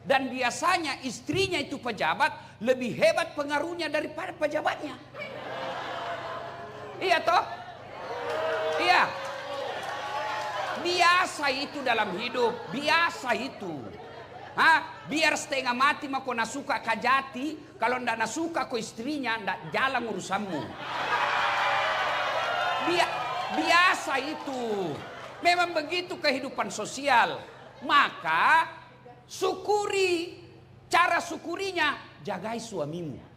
Dan biasanya istrinya itu pejabat, lebih hebat pengaruhnya daripada pejabatnya. Iya toh? Iya. Biasa itu dalam hidup, biasa itu. Biar setengah mati mah kau nasuka kajati, kalau ndak nasuka kau istrinya ndak jalan urusanmu. Biasa itu. Memang begitu kehidupan sosial. Maka syukuri, cara syukurinya jagai suamimu.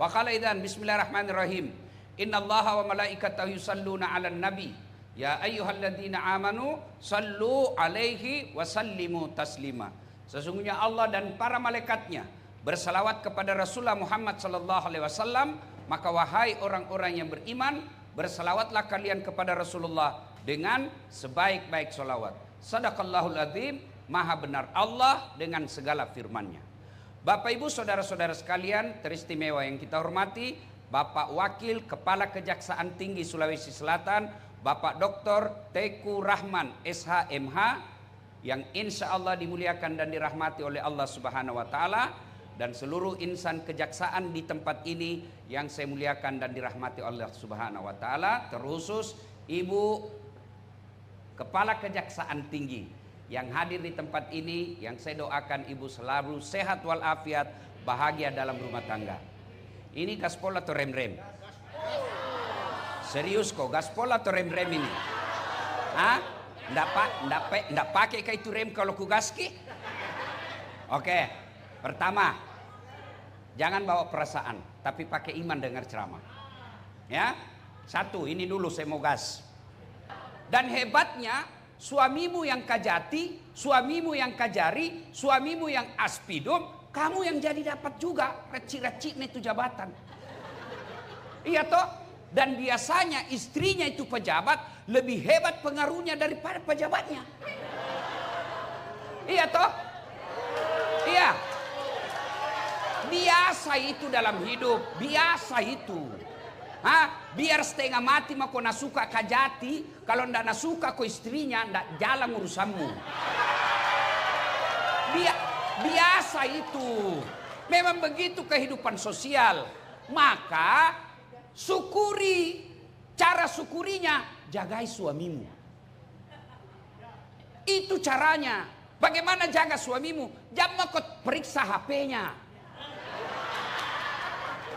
Wa qala idzan bismillahirrahmanirrahim. Innallaha wa malaikatahu yusalluna 'alan nabi. Ya ayyuhalladzina amanu sallu 'alaihi wa sallimu taslima. Sesungguhnya Allah dan para malaikatnya bersalawat kepada Rasulullah Muhammad sallallahu alaihi wasallam, maka wahai orang-orang yang beriman, bersalawatlah kalian kepada Rasulullah dengan sebaik-baik salawat. Sadaqallahul adzim, maha benar Allah dengan segala firman-Nya. Bapak Ibu saudara-saudara sekalian teristimewa yang kita hormati, Bapak Wakil Kepala Kejaksaan Tinggi Sulawesi Selatan, Bapak Dr. Teku Rahman SHMH, yang insya Allah dimuliakan dan dirahmati oleh Allah Subhanahu wa Ta'ala, dan seluruh insan kejaksaan di tempat ini yang saya muliakan dan dirahmati oleh Allah Subhanahu wa Ta'ala, terkhusus Ibu Kepala Kejaksaan Tinggi yang hadir di tempat ini, yang saya doakan Ibu selalu sehat walafiat, bahagia dalam rumah tangga. Ini gaspol atau rem-rem? Serius kok, gaspol atau rem-rem ini? Nggak pakai kayak itu rem kalau ku gaski? Oke, pertama, jangan bawa perasaan, tapi pakai iman dengar ceramah. Ya, satu, ini dulu saya mau gas. Dan hebatnya, suamimu yang kajati, suamimu yang kajari, suamimu yang aspidum, kamu yang jadi dapat juga reci-reci itu jabatan. Iya toh? Dan biasanya istrinya itu pejabat, lebih hebat pengaruhnya daripada pejabatnya. Iya toh? Iya. Biasa itu dalam hidup, biasa itu. Biar setengah mati mah kau nasuka kajati, kalau ndak nasuka kau istrinya ndak jalan urusanmu. Biasa itu. Memang begitu kehidupan sosial. Maka syukuri, cara syukurinya jagai suamimu. Itu caranya. Bagaimana jaga suamimu? Jangan kau periksa HP-nya.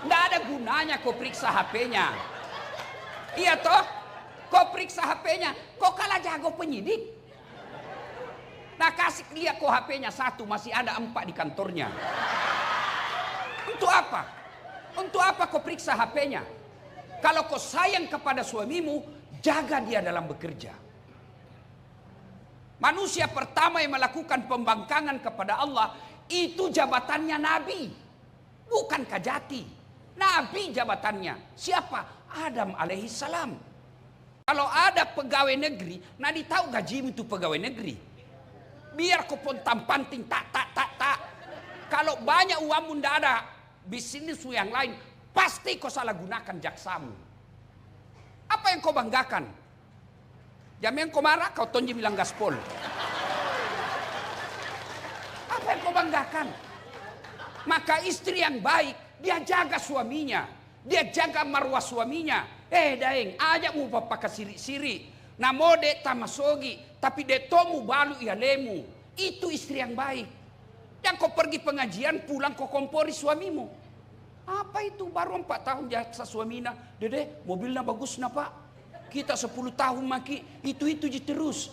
Nggak ada gunanya kau periksa HP-nya. Iya toh? Kau periksa HP-nya, kau kalah jago penyidik. Nah kasih lihat kau HP-nya satu, masih ada 4 di kantornya. Untuk apa? Untuk apa kau periksa HP-nya? Kalau kau sayang kepada suamimu, jaga dia dalam bekerja. Manusia pertama yang melakukan pembangkangan kepada Allah, itu jabatannya Nabi. Bukan kajati. Nabi jabatannya. Siapa? Adam alaihissalam. Kalau ada pegawai negeri, Nabi tahu gajimu itu pegawai negeri. Biar kau pun tampanting tak. Kalau banyak uangmu tidak ada bisnismu yang lain, pasti kau salah gunakan jaksamu. Apa yang kau banggakan? Jam yang kau marah, kau tonji bilang gaspol. Apa yang kau banggakan? Maka istri yang baik, dia jaga suaminya. Dia jaga marwah suaminya. Daeng, ajak mu papa siri-siri. Namode tamasogi, tapi detomu balu ia lemu. Itu istri yang baik. Yang kau pergi pengajian, pulang kau kompori suamimu. Apa itu? Baru 4 tahun jaksa suamina. Dede, mobilnya bagus na pak. Kita 10 tahun maki, itu terus.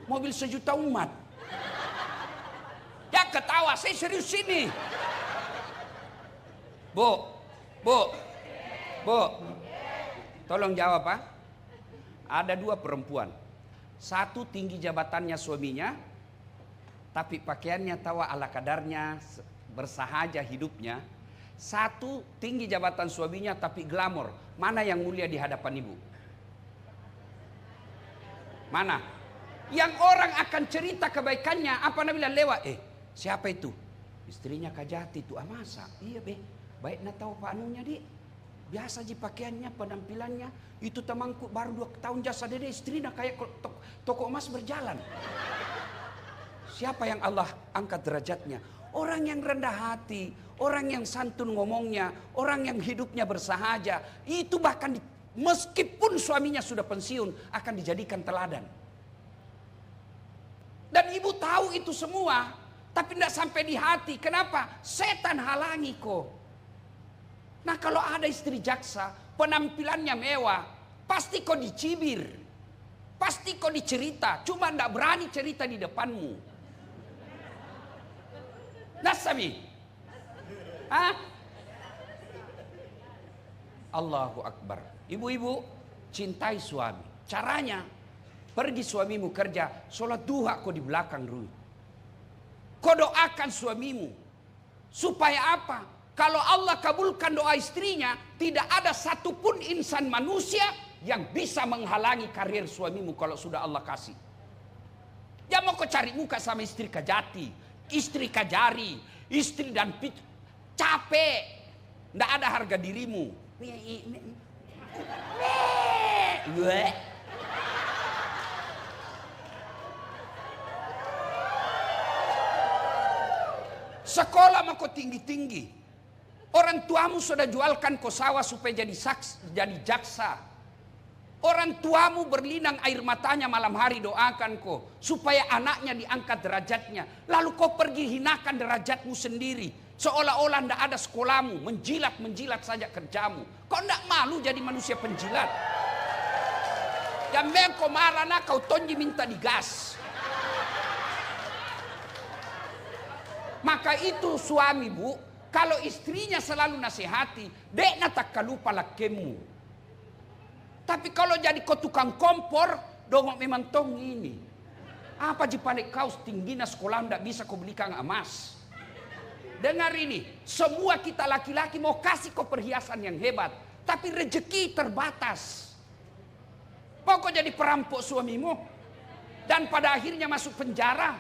Mobil 1 juta umat. Ya ketawa, saya serius sini. Bu, tolong jawab pak. Ada 2 perempuan. Satu tinggi jabatannya suaminya, tapi pakaiannya tawa ala kadarnya, bersahaja hidupnya. Satu tinggi jabatan suaminya tapi glamor. Mana yang mulia di hadapan ibu? Mana? Yang orang akan cerita kebaikannya, apa Nabi bilang lewat? Siapa itu? Istrinya kajati tu masa. Iya be, baik na tahu pak anunya di. Biasa ji pakaiannya, penampilannya. Itu temangku baru 2 tahun jasa dede, istrinya kayak toko emas berjalan. Siapa yang Allah angkat derajatnya? Orang yang rendah hati, orang yang santun ngomongnya, orang yang hidupnya bersahaja. Itu bahkan meskipun suaminya sudah pensiun akan dijadikan teladan. Dan ibu tahu itu semua, tapi tidak sampai di hati. Kenapa? Setan halangi kok. Nah kalau ada istri jaksa, penampilannya mewah, pasti kau dicibir, pasti kau dicerita, cuma tidak berani cerita di depanmu. Nasabi, Allahu Akbar. Ibu-ibu cintai suami. Caranya, pergi suamimu kerja, sholat duha kau di belakang rumah. Kau doakan suamimu supaya apa? Kalau Allah kabulkan doa istrinya, tidak ada satupun insan manusia yang bisa menghalangi karir suamimu kalau sudah Allah kasih. Ya mau kau cari muka sama istri kajati, istri kajari, istri dan capek. Tidak ada harga dirimu. Sekolah mau kau tinggi-tinggi. Orang tuamu sudah jualkan kau sawah supaya jadi jaksa. Orang tuamu berlinang air matanya malam hari doakan kau supaya anaknya diangkat derajatnya. Lalu kau pergi hinakan derajatmu sendiri. Seolah-olah tidak ada sekolahmu, menjilat-menjilat saja kerjamu. Kau tidak malu jadi manusia penjilat. Yang kau marah nak kau tonji minta digas. Maka itu suami bu. Kalau istrinya selalu nasihati, dek na tak kalupa lakemu. Tapi kalau jadi kau tukang kompor, dongok memang tong ini. Apa jipalik kau tingginya sekolah tidak bisa kau belikan emas. Dengar ini, semua kita laki-laki mau kasih kau perhiasan yang hebat, tapi rezeki terbatas. Mau kau jadi perampok suamimu dan pada akhirnya masuk penjara?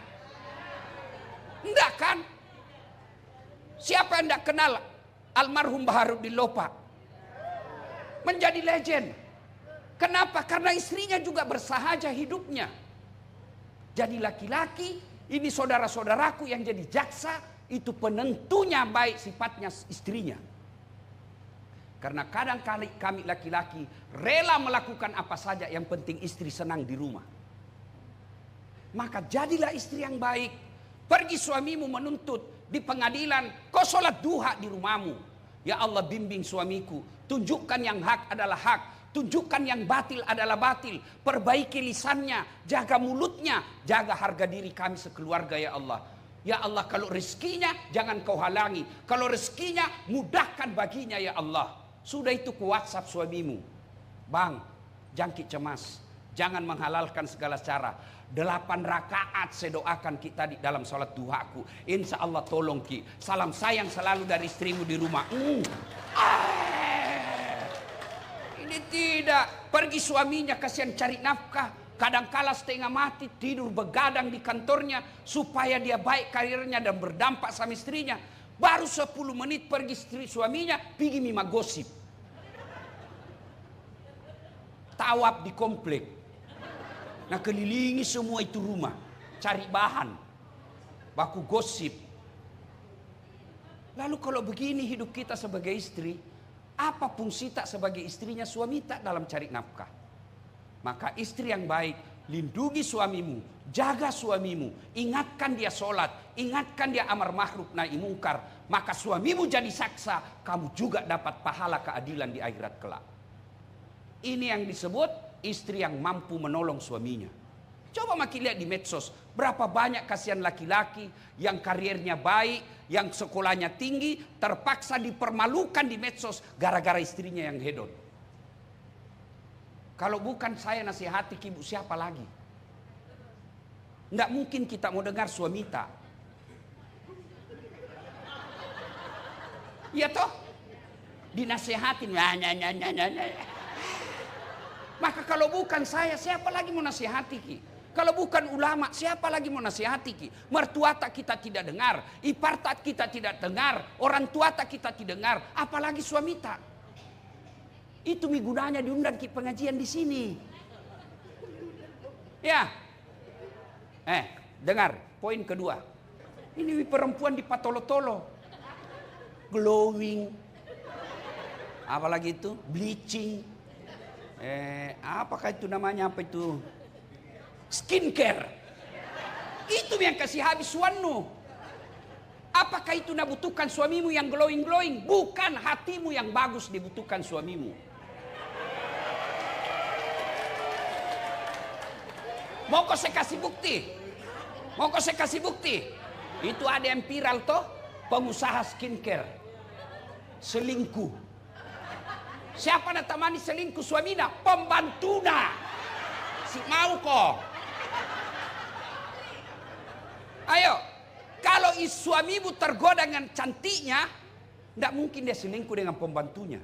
Enggak kan? Siapa yang tidak kenal almarhum Baharudin Lopa? Menjadi legend. Kenapa? Karena istrinya juga bersahaja hidupnya. Jadi laki-laki, ini saudara-saudaraku yang jadi jaksa, itu penentunya baik sifatnya istrinya. Karena kadang-kali kami laki-laki rela melakukan apa saja, yang penting istri senang di rumah. Maka jadilah istri yang baik. Pergi suamimu menuntut di pengadilan, kau sholat duha di rumahmu. Ya Allah bimbing suamiku, tunjukkan yang hak adalah hak, tunjukkan yang batil adalah batil. Perbaiki lisannya, jaga mulutnya, jaga harga diri kami sekeluarga ya Allah. Ya Allah kalau rezekinya jangan kau halangi, kalau rezekinya mudahkan baginya ya Allah. Sudah itu ku WhatsApp suamimu, bang jangkit cemas, jangan menghalalkan segala cara. 8 rakaat saya doakan kita di dalam sholat duhaku. Insya Allah tolong ki. Salam sayang selalu dari istrimu di rumah. Ini tidak. Pergi suaminya kasihan cari nafkah. Kadangkala setengah mati tidur begadang di kantornya. Supaya dia baik karirnya dan berdampak sama istrinya. Baru 10 menit pergi istri suaminya. Pergi mima gosip. Tawaf di komplek. Nah kelilingi semua itu rumah. Cari bahan. Baku gosip. Lalu kalau begini hidup kita sebagai istri. Apa fungsi tak sebagai istrinya suami tak dalam cari nafkah. Maka istri yang baik. Lindungi suamimu. Jaga suamimu. Ingatkan dia sholat. Ingatkan dia amar ma'ruf nahi mungkar. Maka suamimu jadi saksa. Kamu juga dapat pahala keadilan di akhirat kelak. Ini yang disebut istri yang mampu menolong suaminya. Coba makin lihat di medsos. Berapa banyak kasihan laki-laki yang karirnya baik, yang sekolahnya tinggi, terpaksa dipermalukan di medsos gara-gara istrinya yang hedon. Kalau bukan saya nasihati ibu siapa lagi? Nggak mungkin kita mau dengar suami tak. Iya toh? Dinasihatin. Maka kalau bukan saya, siapa lagi mau nasihati ki? Kalau bukan ulama, siapa lagi mau nasihati ki? Mertua tak kita tidak dengar, ipar tak kita tidak dengar, orang tua tak kita tidak dengar, apalagi suami tak. Itu gunanya diundang ki pengajian di sini. Ya. Dengar, poin kedua. Ini perempuan di patolo-tolo. Glowing. Apalagi itu? Bleaching. Apakah itu namanya apa itu? Skincare. Itu yang kasih habis suanu. Apakah itu dibutuhkan suamimu yang glowing-glowing? Bukan, hatimu yang bagus dibutuhkan suamimu. Mau kau saya kasih bukti? Mau kau saya kasih bukti? Itu ada yang viral toh, pengusaha skincare selingkuh. Siapa nak temani selingkuh suaminya? Pembantuna. Si mau kok. Ayo, kalau suamimu tergoda dengan cantiknya, tidak mungkin dia selingkuh dengan pembantunya.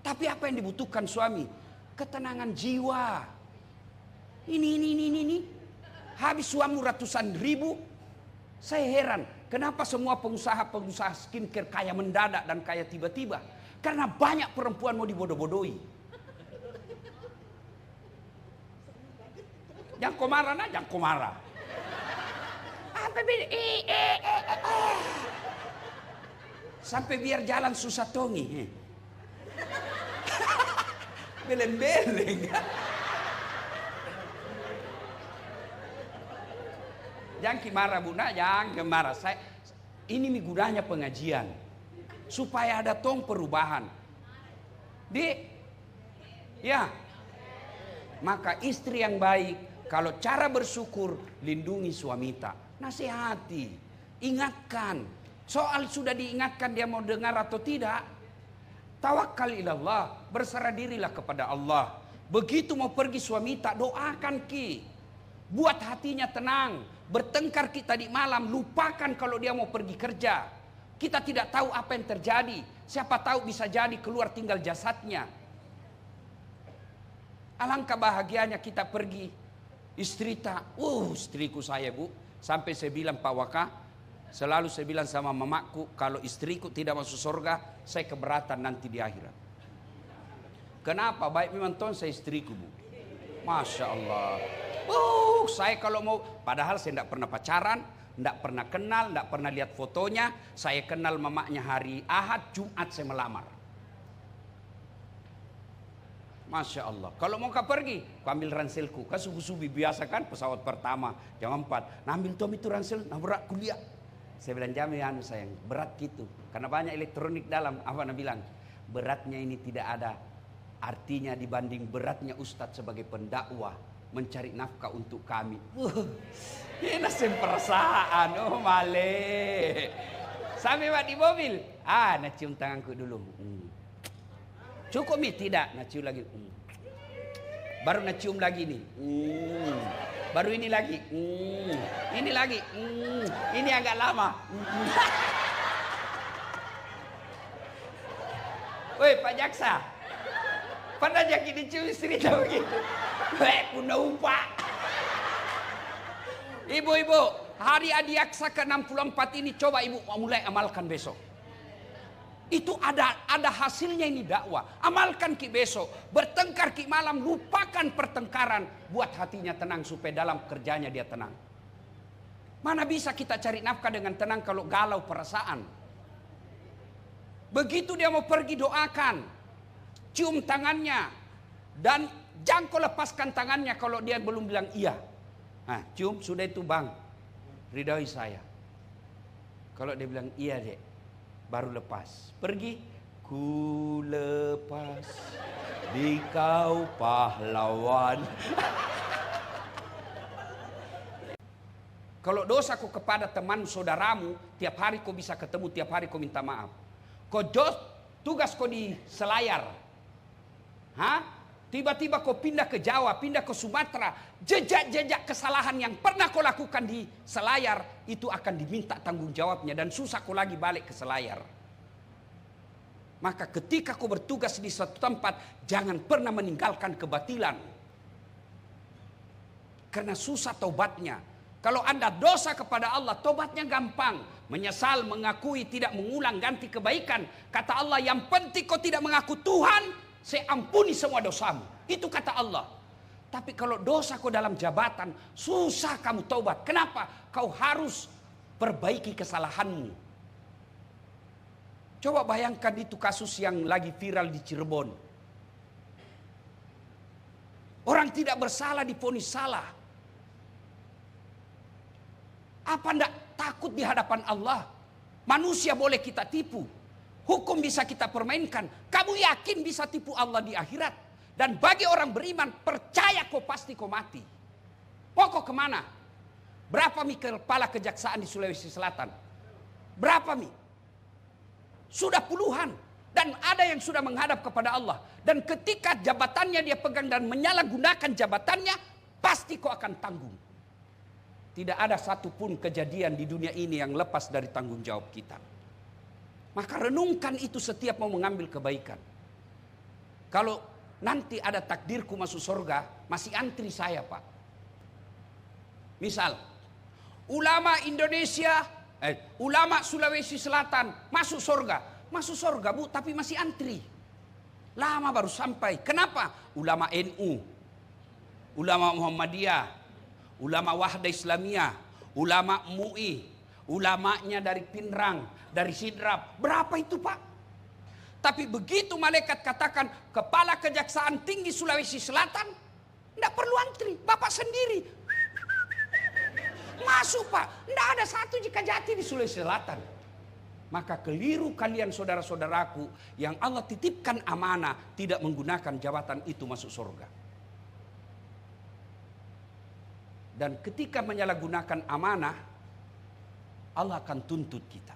Tapi apa yang dibutuhkan suami? Ketenangan jiwa. Ini. Habis suamimu ratusan ribu. Saya heran, kenapa semua pengusaha skincare kaya mendadak dan kaya tiba-tiba? Karena banyak perempuan mau dibodoh-bodohi. Jangan kau marah, jangan kau marah. Apa beda? Sampai biar jalan susah tongi. Beleng-beleng. Jangan marah bunda, jangan marah. Ini gunanya pengajian. Supaya ada tong perubahan. Ya. Maka istri yang baik, kalau cara bersyukur, lindungi suami tak. Nasihati, ingatkan. Soal sudah diingatkan dia mau dengar atau tidak. Tawakal ilallah, berserah dirilah kepada Allah. Begitu mau pergi suami tak, doakan ki. Buat hatinya tenang. Bertengkar kita di malam, lupakan kalau dia mau pergi kerja. Kita tidak tahu apa yang terjadi. Siapa tahu bisa jadi keluar tinggal jasadnya. Alangkah bahagianya kita pergi. Istri tak, istriku saya bu. Sampai saya bilang Pak Waka, selalu saya bilang sama mamaku, kalau istriku tidak masuk surga, saya keberatan nanti di akhirat. Kenapa? Baik memang ton saya istriku bu. Masya Allah. Saya kalau mau, padahal saya tidak pernah pacaran, tidak pernah kenal, tidak pernah lihat fotonya. Saya kenal mamaknya hari Ahad, Jumat saya melamar. Masya Allah. Kalau mau kau pergi, kau ambil ranselku. Kan subuh-subuh biasa kan pesawat pertama jam 4. Nah ambil Tom itu ransel, nah berat kuliah. Saya bilang jamin sayang, berat gitu. Karena banyak elektronik dalam. Apa nak bilang? Beratnya ini tidak ada artinya dibanding beratnya Ustadz sebagai pendakwah mencari nafkah untuk kami. Ini nasib perasaan, male. Sampai di mobil, nak cium tanganku dulu. Cukup mi? Tidak, nak cium lagi. Baru nak cium lagi nih. Baru ini lagi. Ini lagi. Ini agak lama. Woi Pak Jaksa, pada jadi dicium istri tahu gitu. Punya upah. Ibu-ibu, hari Adiaksa ke-64 ini coba ibu mulai amalkan besok. Itu ada hasilnya ini dakwah. Amalkan ki besok. Bertengkar ki malam, lupakan pertengkaran. Buat hatinya tenang supaya dalam kerjanya dia tenang. Mana bisa kita cari nafkah dengan tenang kalau galau perasaan. Begitu dia mau pergi doakan. Cium tangannya. Dan jangan kau lepaskan tangannya kalau dia belum bilang iya. Nah, cium sudah itu bang. Ridhoi saya. Kalau dia bilang iya dek, baru lepas. Pergi. Ku lepas di kau pahlawan. Kalau dosaku kepada teman saudaramu, tiap hari kau bisa ketemu, tiap hari kau minta maaf. Kau tugas kau di Selayar. Tiba-tiba kau pindah ke Jawa, pindah ke Sumatera. Jejak-jejak kesalahan yang pernah kau lakukan di Selayar, itu akan diminta tanggung jawabnya. Dan susah kau lagi balik ke Selayar. Maka ketika kau bertugas di suatu tempat, jangan pernah meninggalkan kebatilan. Karena susah taubatnya. Kalau Anda dosa kepada Allah, taubatnya gampang. Menyesal, mengakui, tidak mengulang, ganti kebaikan. Kata Allah, yang penting kau tidak mengaku Tuhan, saya ampuni semua dosamu. Itu kata Allah. Tapi kalau dosa kau dalam jabatan, susah kamu taubat. Kenapa? Kau harus perbaiki kesalahanmu. Coba bayangkan itu kasus yang lagi viral di Cirebon. Orang tidak bersalah divonis salah. Apa ndak takut di hadapan Allah? Manusia boleh kita tipu. Hukum bisa kita permainkan. Kamu yakin bisa tipu Allah di akhirat? Dan bagi orang beriman, percaya kau pasti kau mati. Mau kau kemana? Berapa kepala kejaksaan di Sulawesi Selatan? Berapa Sudah puluhan. Dan ada yang sudah menghadap kepada Allah. Dan ketika jabatannya dia pegang dan menyalahgunakan jabatannya, pasti kau akan tanggung. Tidak ada satupun kejadian di dunia ini yang lepas dari tanggung jawab kita. Maka renungkan itu setiap mau mengambil kebaikan. Kalau nanti ada takdirku masuk surga, masih antri saya, Pak. Misal, ulama Indonesia, ulama Sulawesi Selatan masuk surga. Masuk surga, Bu, tapi masih antri. Lama baru sampai. Kenapa? Ulama NU, ulama Muhammadiyah, ulama Wahda Islamiyah, ulama MUI, ulamanya dari Pinrang, dari Sidrap. Berapa itu, Pak? Tapi begitu malaikat katakan kepala kejaksaan tinggi Sulawesi Selatan, tidak perlu antri, Bapak sendiri. Masuk, Pak. Tidak ada satu jika jati di Sulawesi Selatan. Maka keliru kalian saudara-saudaraku yang Allah titipkan amanah tidak menggunakan jabatan itu masuk surga. Dan ketika menyalahgunakan amanah, Allah akan tuntut kita.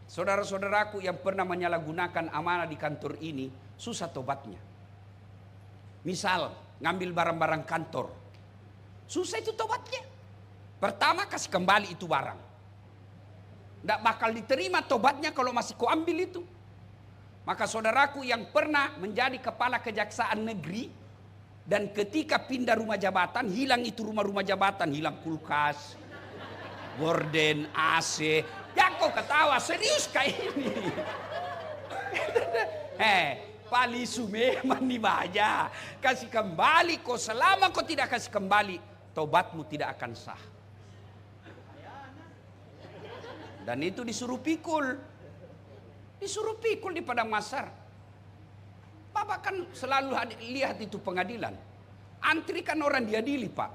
Saudara-saudaraku yang pernah menyalahgunakan amanah di kantor ini, susah tobatnya. Misal, ngambil barang-barang kantor. Susah itu tobatnya. Pertama, kasih kembali itu barang. Tidak bakal diterima tobatnya kalau masih kau ambil itu. Maka saudaraku yang pernah menjadi kepala kejaksaan negeri, dan ketika pindah rumah jabatan, hilang itu rumah-rumah jabatan. Hilang kulkas, gorden, AC. Ya kau ketawa, serius kayak ini. Palisu memang dibaca. Kasih kembali kau, selama kau tidak kasih kembali, taubatmu tidak akan sah. Dan itu disuruh pikul. Disuruh pikul di Padang Masar. Bapak kan selalu lihat itu pengadilan. Antri kan orang diadili, Pak.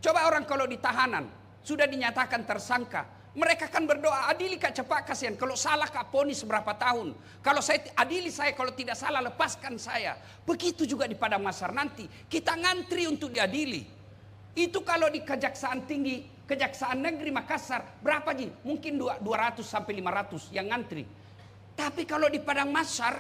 Coba orang kalau di tahanan sudah dinyatakan tersangka, mereka kan berdoa, adili Kak cepat kasihan. Kalau salah Kak ponis berapa tahun. Kalau saya adili saya, kalau tidak salah lepaskan saya. Begitu juga di Padang Masar nanti. Kita ngantri untuk diadili. Itu kalau di Kejaksaan Tinggi, Kejaksaan Negeri Makassar, berapa Ji? Mungkin 200 sampai 500 yang ngantri. Tapi kalau di Padang Masar,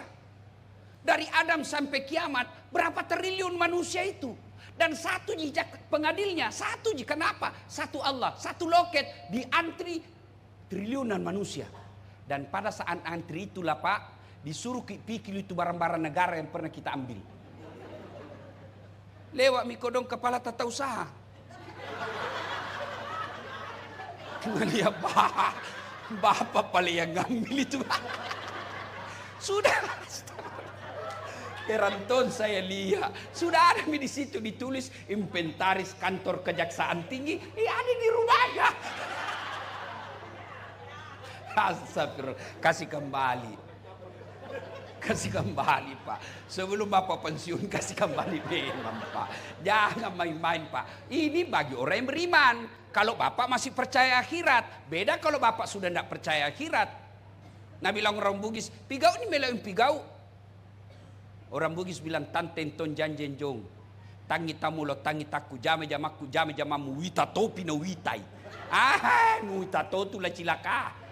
dari Adam sampai kiamat, berapa triliun manusia itu? Dan satu jejak pengadilnya, satu jejak. Kenapa? Satu Allah, satu loket, diantri triliunan manusia. Dan pada saat antri itulah Pak, disuruh pikir itu barang-barang negara yang pernah kita ambil. Lewat mikodong kepala tata usaha. Dia bapak paling yang ngambil itu. Sudah. Heranton saya lihat. Sudah ada di situ ditulis inventaris kantor kejaksaan tinggi. Ada di rumahnya. Astagfirullah. Kasih kembali. Kasih kembali Pak. Sebelum Bapak pensiun kasih kembali memang Pak. Jangan main-main Pak. Ini bagi orang yang beriman. Kalau Bapak masih percaya akhirat. Beda kalau Bapak sudah tidak percaya akhirat. Nah bilang orang Bugis, pigau ini melawan pigau. Orang Bugis bilang tantenton janjenjong. Tangi tamulo tangi taku jame jamaku jame jamamu wita topi na witai. Wita totu la cilaka.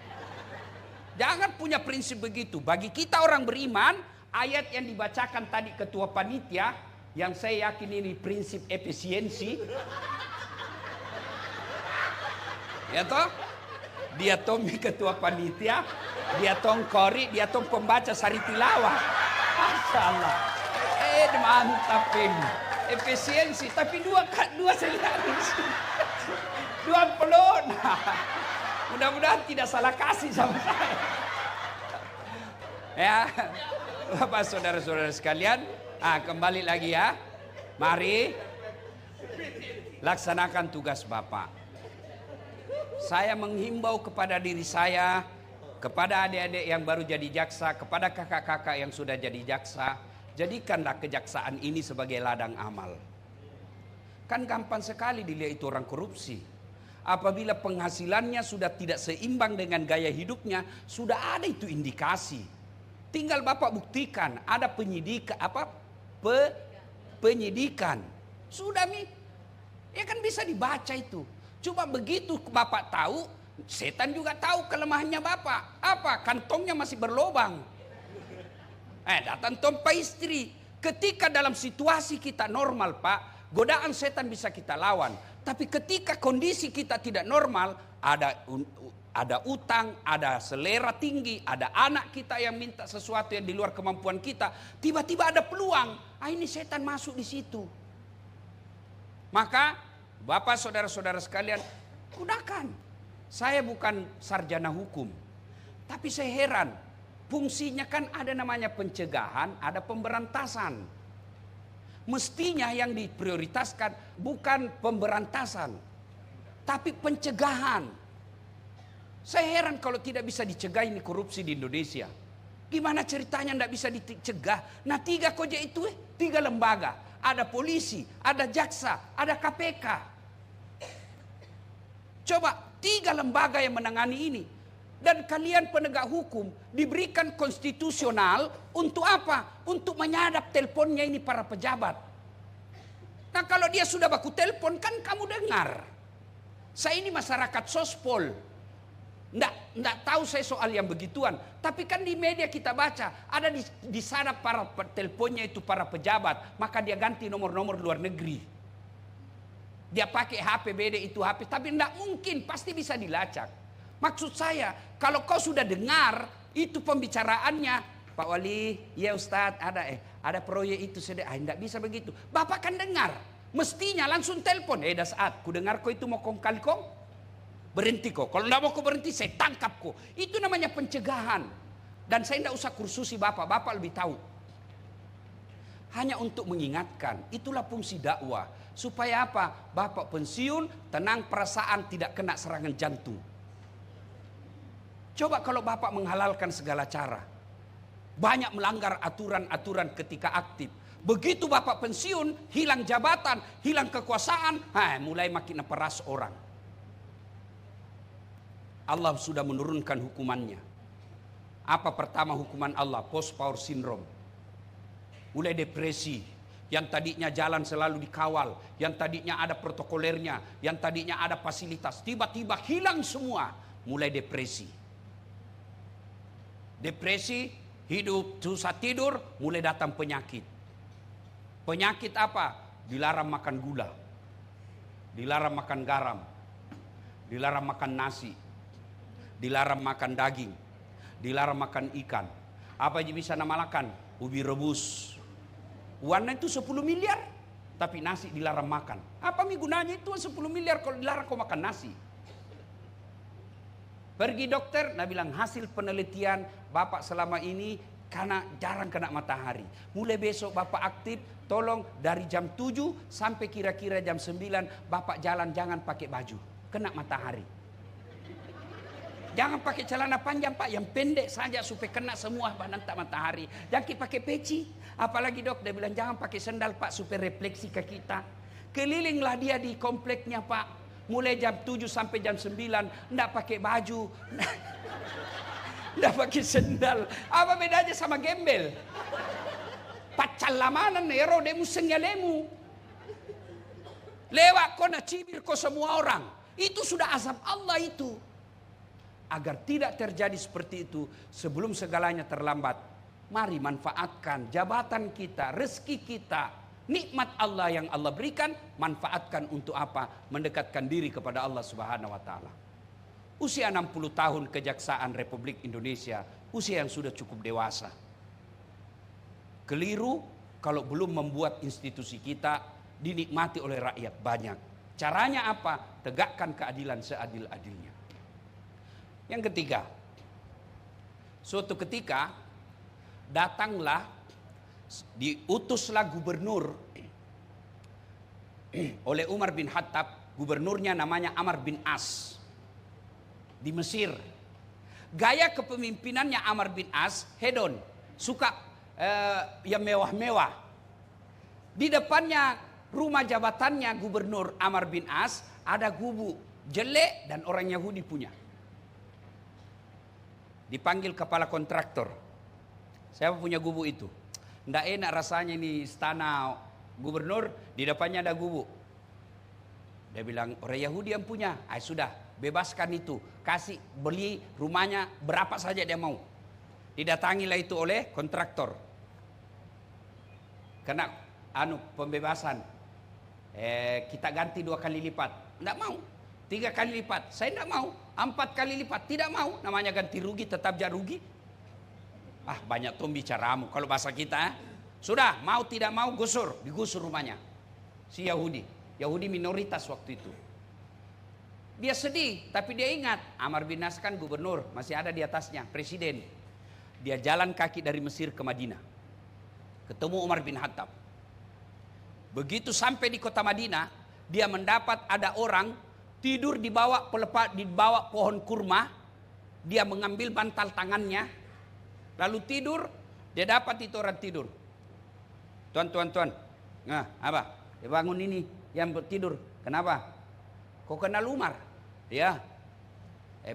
Jangan punya prinsip begitu. Bagi kita orang beriman, ayat yang dibacakan tadi ketua panitia, yang saya yakin ini prinsip efisiensi. Ya toh? Dia Tommy ketua panitia, dia Tong Kori, dia Tong pembaca sari tilawah. Masyaallah. Mantap ini. efisiensi, tapi dua segaris. Dua pelon. Mudah-mudahan tidak salah kasih sama saya. Ya, Bapak saudara-saudara sekalian, kembali lagi ya. Mari laksanakan tugas Bapak. Saya menghimbau kepada diri saya, kepada adik-adik yang baru jadi jaksa, kepada kakak-kakak yang sudah jadi jaksa, jadikanlah kejaksaan ini sebagai ladang amal. Kan gampang sekali dilihat itu orang korupsi. Apabila penghasilannya sudah tidak seimbang dengan gaya hidupnya, sudah ada itu indikasi. Tinggal Bapak buktikan ada penyidikan. Sudah ya kan bisa dibaca itu. Coba begitu Bapak tahu, setan juga tahu kelemahannya Bapak. Apa? Kantongnya masih berlobang. Datang tompa istri. Ketika dalam situasi kita normal Pak, godaan setan bisa kita lawan. Tapi ketika kondisi kita tidak normal, ada utang, ada selera tinggi, ada anak kita yang minta sesuatu yang di luar kemampuan kita, tiba-tiba ada peluang. Ini setan masuk di situ. Maka Bapak saudara-saudara sekalian, gunakan. Saya bukan sarjana hukum, tapi saya heran. Fungsinya kan ada namanya pencegahan, ada pemberantasan. Mestinya yang diprioritaskan bukan pemberantasan, tapi pencegahan. Saya heran kalau tidak bisa dicegah ini korupsi di Indonesia. Gimana ceritanya tidak bisa dicegah? Nah 3 koja itu 3 lembaga. Ada polisi, ada jaksa, ada KPK. Coba 3 lembaga yang menangani ini. Dan kalian penegak hukum diberikan konstitusional untuk apa? Untuk menyadap teleponnya ini para pejabat. Nah kalau dia sudah baku telepon kan kamu dengar. Saya ini masyarakat sospol. Nggak tahu saya soal yang begituan. Tapi kan di media kita baca. Ada di sana para teleponnya itu para pejabat. Maka dia ganti nomor-nomor luar negeri. Dia pakai HP beda itu HP. Tapi nggak mungkin. Pasti bisa dilacak. Maksud saya. Kalau kau sudah dengar. Itu pembicaraannya. Pak Wali. Ya Ustadz ada proyek itu. Nggak bisa begitu. Bapak kan dengar. Mestinya langsung telepon. Dasaat. Ku dengar kau itu mau kong kali kong. Berhenti kok. Kalau tidak mau kau berhenti, saya tangkap kok. Itu namanya pencegahan. Dan saya tidak usah kursusi Bapak. Bapak lebih tahu. Hanya untuk mengingatkan. Itulah fungsi dakwah. Supaya apa? Bapak pensiun, tenang perasaan, tidak kena serangan jantung. Coba kalau Bapak menghalalkan segala cara. Banyak melanggar aturan-aturan ketika aktif. Begitu Bapak pensiun, hilang jabatan, hilang kekuasaan, mulai makin peras orang. Allah sudah menurunkan hukumannya. Apa pertama hukuman Allah? Post power syndrome. Mulai depresi. Yang tadinya jalan selalu dikawal. Yang tadinya ada protokolernya. Yang tadinya ada fasilitas. Tiba-tiba hilang semua. Mulai depresi. Depresi, hidup susah tidur, mulai datang penyakit. Penyakit apa? Dilarang makan gula. Dilarang makan garam. Dilarang makan nasi. Dilarang makan daging, dilarang makan ikan. Apa aja bisa nama makan? Ubi rebus. Uangnya itu 10 miliar, tapi nasi dilarang makan. Apa gunanya itu 10 miliar kalau dilarang kau makan nasi? Pergi dokter, nah bilang hasil penelitian Bapak selama ini karena jarang kena matahari. Mulai besok Bapak aktif, tolong dari jam 7 sampai kira-kira jam 9 Bapak jalan jangan pakai baju, kena matahari. Jangan pakai celana panjang Pak, yang pendek saja supaya kena semua bahan matahari. Jangan pakai peci. Apalagi dok, dia bilang jangan pakai sandal Pak supaya refleksi ke kita. Kelilinglah dia di kompleknya Pak. Mulai jam 7 sampai jam 9. Nggak pakai baju. Nggak pakai sandal. Apa bedanya sama gembel? Pacal lamanan nero demu sengalemu. Lewat kau nak cibir kau semua orang. Itu sudah azab Allah itu. Agar tidak terjadi seperti itu sebelum segalanya terlambat. Mari manfaatkan jabatan kita, rezeki kita, nikmat Allah yang Allah berikan, manfaatkan untuk apa? Mendekatkan diri kepada Allah Subhanahu wa taala. Usia 60 tahun Kejaksaan Republik Indonesia, usia yang sudah cukup dewasa. Keliru kalau belum membuat institusi kita dinikmati oleh rakyat banyak. Caranya apa? Tegakkan keadilan seadil-adilnya. Yang ketiga, suatu ketika datanglah, diutuslah gubernur oleh Umar bin Khattab. Gubernurnya namanya Amr bin As di Mesir. Gaya kepemimpinannya Amr bin As hedon, suka yang mewah-mewah. Di depannya rumah jabatannya gubernur Amr bin As ada gubuk jelek dan orang Yahudi punya. Dipanggil kepala kontraktor. Siapa punya gubuk itu? Nggak enak rasanya ini istana gubernur, di depannya ada gubuk. Dia bilang, orang Yahudi yang punya. Sudah, bebaskan itu. Kasih, beli rumahnya berapa saja dia mau. Didatangilah itu oleh kontraktor. Kena pembebasan. Kita ganti 2 kali lipat. Tidak mau. 3 kali lipat. Saya tidak mau. 4 kali lipat. Tidak mau. Namanya ganti rugi, tetap jadi rugi. Banyak tuh bicaramu. Kalau bahasa kita, sudah, mau tidak mau gusur. Digusur rumahnya. Si Yahudi. Yahudi minoritas waktu itu. Dia sedih, tapi dia ingat Amr bin As kan gubernur, masih ada di atasnya, presiden. Dia jalan kaki dari Mesir ke Madinah. Ketemu Umar bin Khattab. Begitu sampai di kota Madinah, dia mendapat ada orang tidur di bawah pohon kurma. Dia mengambil bantal tangannya, lalu tidur. Dia dapat itu orang tidur. Tuan. Nah, apa? Dia bangun ini. Yang tidur, kenapa? Kok kenal Umar? Ya,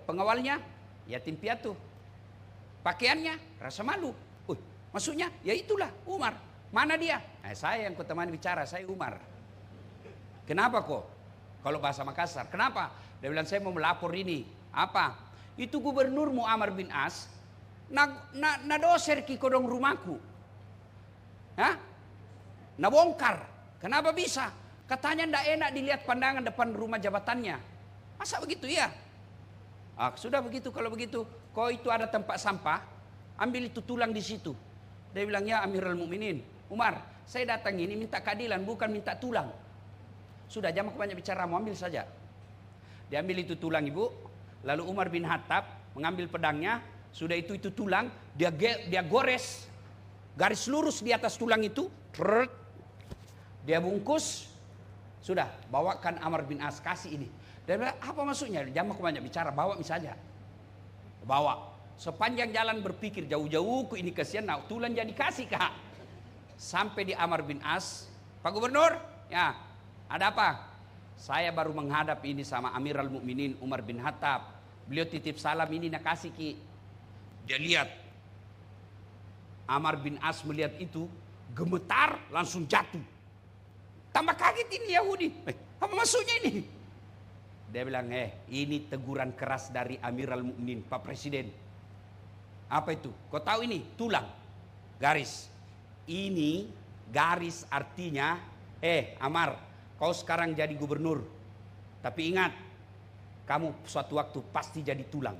pengawalnya yatim piatu, pakaiannya rasa malu. Maksudnya, ya itulah Umar. Mana dia? Saya yang kutemani bicara, saya Umar. Kenapa kok? Kalau bahasa Makassar, kenapa? Dia bilang saya mau melapor ini. Apa? Itu gubernurmu Amr bin As, na doser ki kodong rumahku. Na bongkar. Kenapa bisa? Katanya ndak enak dilihat pandangan depan rumah jabatannya. Masa begitu ya? Sudah begitu, kalau begitu, kok itu ada tempat sampah, ambil itu tulang di situ. Dia bilang, ya Amirul Mukminin, Umar, saya datang ini minta keadilan, bukan minta tulang. Sudah, jangan banyak bicara, mau ambil saja. Dia ambil itu tulang ibu, lalu Umar bin Khattab mengambil pedangnya, sudah itu tulang, dia gores, garis lurus di atas tulang itu, dia bungkus. Sudah, bawakan Amr bin As, kasih ini. Dia bilang, apa maksudnya? Jangan banyak bicara, bawa saja. Bawa. Sepanjang jalan berpikir jauh-jauh, ini kasihan, tulang jadi kasih kak. Sampai di Amr bin As, Pak Gubernur, ya ada apa? Saya baru menghadap ini sama Amirul Mukminin Umar bin Khattab. Beliau titip salam ini nak kasih ki. Dia lihat. Amr bin As melihat itu, gemetar langsung jatuh. Tambah kaget ini Yahudi. Apa maksudnya ini? Dia bilang, ini teguran keras dari Amirul Mukminin, Pak Presiden. Apa itu? Kau tahu ini? Tulang. Garis. Ini garis artinya, Amar, kau sekarang jadi gubernur. Tapi ingat, kamu suatu waktu pasti jadi tulang.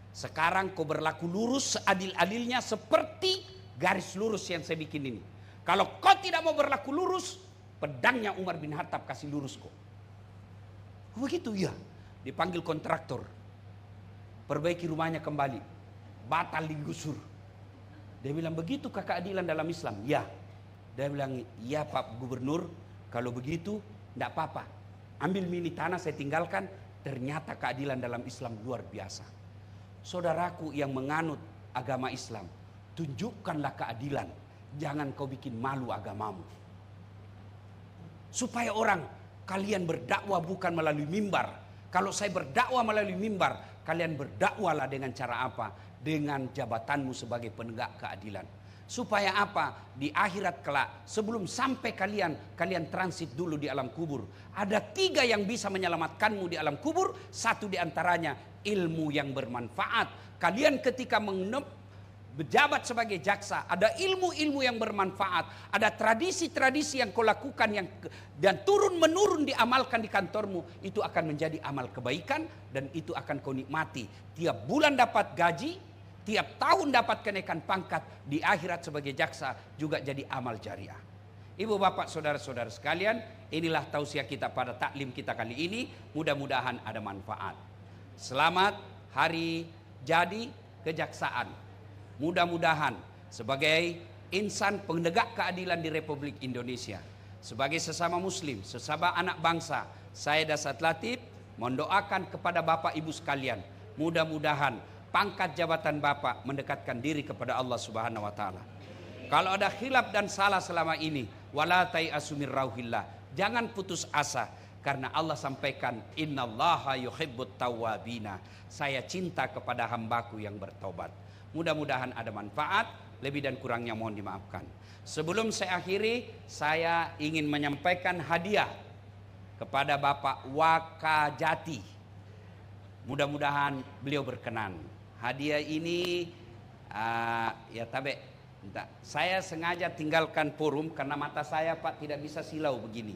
Sekarang kau berlaku lurus seadil-adilnya seperti garis lurus yang saya bikin ini. Kalau kau tidak mau berlaku lurus, pedangnya Umar bin Khattab kasih lurus kok. Begitu ya. Dipanggil kontraktor. Perbaiki rumahnya kembali. Batal digusur. Dia bilang, begitu keadilan dalam Islam? Ya. Dia bilang, ya Pak Gubernur, kalau begitu tidak apa-apa. Ambil mini tanah saya tinggalkan. Ternyata keadilan dalam Islam luar biasa. Saudaraku yang menganut agama Islam, tunjukkanlah keadilan. Jangan kau bikin malu agamamu. Supaya orang, kalian berdakwah bukan melalui mimbar. Kalau saya berdakwah melalui mimbar, kalian berdakwahlah dengan cara apa? Dengan jabatanmu sebagai penegak keadilan. Supaya apa? Di akhirat kelak, sebelum sampai kalian transit dulu di alam kubur. Ada 3 yang bisa menyelamatkanmu di alam kubur. 1 diantaranya ilmu yang bermanfaat. Kalian ketika berjabat sebagai jaksa, ada ilmu-ilmu yang bermanfaat, ada tradisi-tradisi yang kau lakukan dan turun-menurun diamalkan di kantormu, itu akan menjadi amal kebaikan dan itu akan kau nikmati. Tiap bulan dapat gaji, tiap tahun dapat kenaikan pangkat, di akhirat sebagai jaksa juga jadi amal jariah. Ibu bapak saudara-saudara sekalian, inilah tausiah kita pada taklim kita kali ini. Mudah-mudahan ada manfaat. Selamat hari jadi kejaksaan. Mudah-mudahan sebagai insan penegak keadilan di Republik Indonesia, sebagai sesama muslim, sesama anak bangsa, saya Dasat Latif mendoakan kepada bapak ibu sekalian, mudah-mudahan pangkat jabatan bapak mendekatkan diri kepada Allah Subhanahu wa taala. Kalau ada khilaf dan salah selama ini, wala tai'asu min rauhillah, jangan putus asa, karena Allah sampaikan innallaha yuhibbut tawwabina, saya cinta kepada hambaku yang bertobat. Mudah-mudahan ada manfaat, lebih dan kurangnya mohon dimaafkan. Sebelum saya akhiri, saya ingin menyampaikan hadiah kepada Bapak Wakajati. Mudah-mudahan beliau berkenan. Hadiah ini ya tabe. Saya sengaja tinggalkan forum karena mata saya Pak tidak bisa silau begini.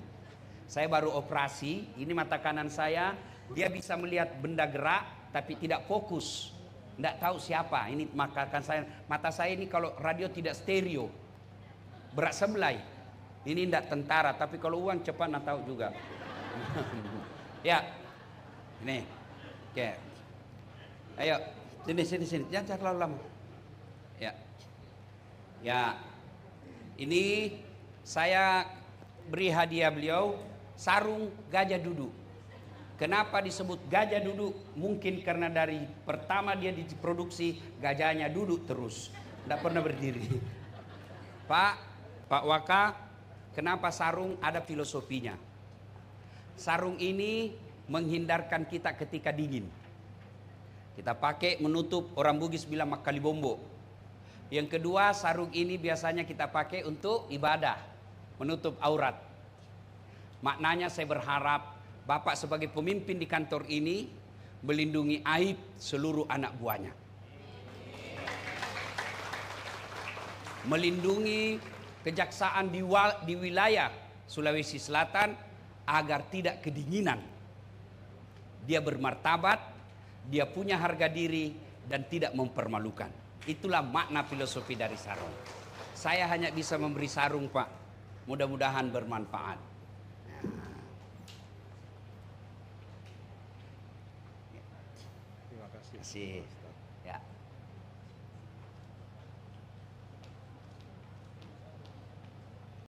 Saya baru operasi, ini mata kanan saya, dia bisa melihat benda gerak tapi tidak fokus. Tidak tahu siapa, ini mata saya ini kalau radio tidak stereo. Berat sebelah. Ini tidak tentara, tapi kalau uang cepat nak tahu juga. Ya. Ini. Oke. Ayo, sini. Jangan terlalu lama. Ya. Ya, ini saya beri hadiah beliau sarung gajah duduk. Kenapa disebut gajah duduk? Mungkin karena dari pertama dia diproduksi gajahnya duduk terus, tidak pernah berdiri. Pak Waka, kenapa sarung? Ada filosofinya. Sarung ini menghindarkan kita ketika dingin. Kita pakai menutup, orang Bugis bilang makali bombo. Yang kedua, sarung ini biasanya kita pakai untuk ibadah, menutup aurat. Maknanya saya berharap Bapak sebagai pemimpin di kantor ini melindungi aib seluruh anak buahnya. Melindungi kejaksaan di wilayah Sulawesi Selatan agar tidak kedinginan. Dia bermartabat, dia punya harga diri dan tidak mempermalukan. Itulah makna filosofi dari sarung. Saya hanya bisa memberi sarung Pak. Mudah-mudahan bermanfaat. Terima kasih. Ya.